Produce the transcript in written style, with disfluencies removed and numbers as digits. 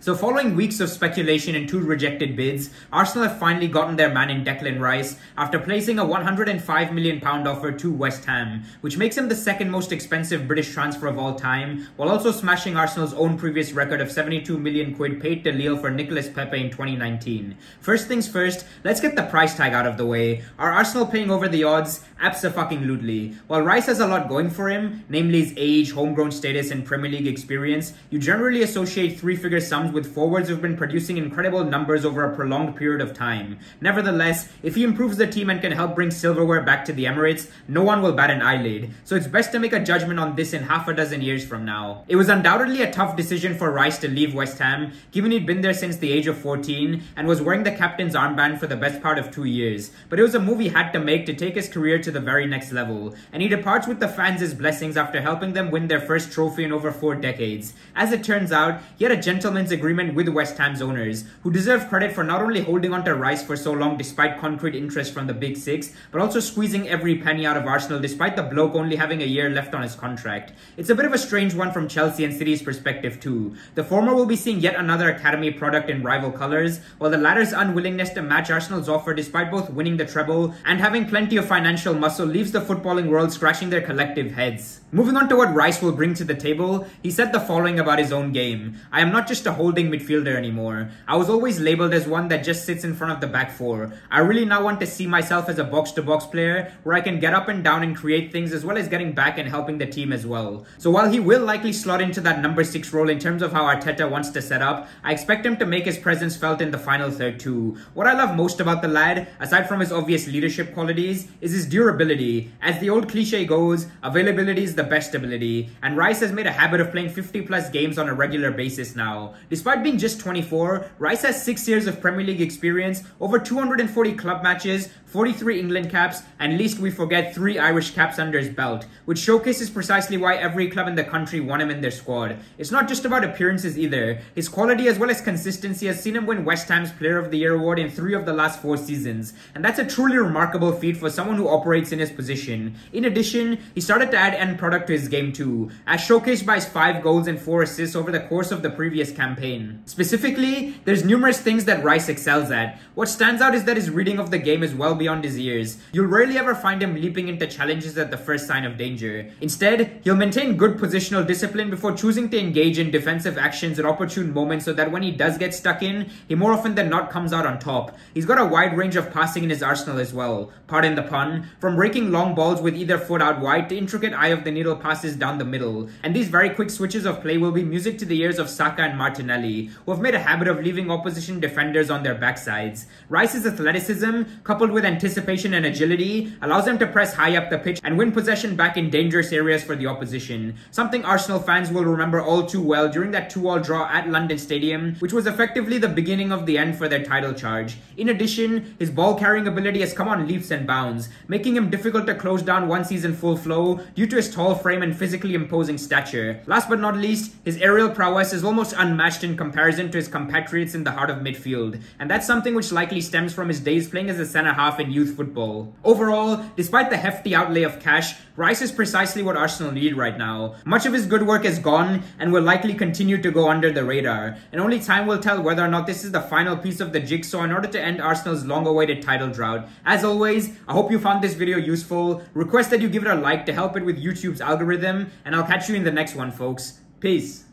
So following weeks of speculation and 2 rejected bids, Arsenal have finally gotten their man in Declan Rice after placing a £105 million offer to West Ham, which makes him the second most expensive British transfer of all time, while also smashing Arsenal's own previous record of £72 million paid to Lille for Nicolas Pepe in 2019. First things first, let's get the price tag out of the way. Are Arsenal paying over the odds? Abso-fucking-lutely. While Rice has a lot going for him, namely his age, homegrown status, and Premier League experience, you generally associate 3-figure sums with forwards who've been producing incredible numbers over a prolonged period of time. Nevertheless, if he improves the team and can help bring silverware back to the Emirates, no one will bat an eyelid, so it's best to make a judgment on this in half a dozen years from now. It was undoubtedly a tough decision for Rice to leave West Ham, given he'd been there since the age of 14 and was wearing the captain's armband for the best part of 2 years, but it was a move he had to make to take his career to the very next level, and he departs with the fans' blessings after helping them win their first trophy in over 4 decades. As it turns out, he had a gentleman's agreement with West Ham's owners, who deserve credit for not only holding on to Rice for so long despite concrete interest from the Big Six, but also squeezing every penny out of Arsenal despite the bloke only having a year left on his contract. It's a bit of a strange one from Chelsea and City's perspective too. The former will be seeing yet another academy product in rival colours, while the latter's unwillingness to match Arsenal's offer despite both winning the treble and having plenty of financial muscle leaves the footballing world scratching their collective heads. Moving on to what Rice will bring to the table, he said the following about his own game. I am not just a holding midfielder anymore. I was always labelled as one that just sits in front of the back four. I really now want to see myself as a box-to-box player where I can get up and down and create things as well as getting back and helping the team as well. So while he will likely slot into that number 6 role in terms of how Arteta wants to set up, I expect him to make his presence felt in the final third too. What I love most about the lad, aside from his obvious leadership qualities, is his durability. As the old cliche goes, availability is the best ability, and Rice has made a habit of playing 50 plus games on a regular basis now. Despite being just 24, Rice has 6 years of Premier League experience, over 240 club matches, 43 England caps, and least we forget 3 Irish caps under his belt, which showcases precisely why every club in the country want him in their squad. It's not just about appearances either. His quality as well as consistency has seen him win West Ham's Player of the Year award in 3 of the last 4 seasons, and that's a truly remarkable feat for someone who operates in his position. In addition, he started to add end product to his game too, as showcased by his 5 goals and 4 assists over the course of the previous campaign. Specifically, there's numerous things that Rice excels at. What stands out is that his reading of the game is well beyond his years. You'll rarely ever find him leaping into challenges at the first sign of danger. Instead, he'll maintain good positional discipline before choosing to engage in defensive actions at opportune moments so that when he does get stuck in, he more often than not comes out on top. He's got a wide range of passing in his arsenal as well, pardon the pun, from raking long balls with either foot out wide to intricate eye-of-the-needle passes down the middle. And these very quick switches of play will be music to the ears of Saka and Martinelli, who have made a habit of leaving opposition defenders on their backsides. Rice's athleticism, coupled with anticipation and agility, allows him to press high up the pitch and win possession back in dangerous areas for the opposition, something Arsenal fans will remember all too well during that 2-all draw at London Stadium, which was effectively the beginning of the end for their title charge. In addition, his ball-carrying ability has come on leaps and bounds, making him difficult to close down once he's in full flow due to his tall frame and physically imposing stature. Last but not least, his aerial prowess is almost unmatched in comparison to his compatriots in the heart of midfield, and that's something which likely stems from his days playing as a centre-half in youth football. Overall, despite the hefty outlay of cash, Rice is precisely what Arsenal need right now. Much of his good work is gone and will likely continue to go under the radar, and only time will tell whether or not this is the final piece of the jigsaw in order to end Arsenal's long-awaited title drought. As always, I hope you found this video useful. Request that you give it a like to help it with YouTube's algorithm, and I'll catch you in the next one, folks. Peace.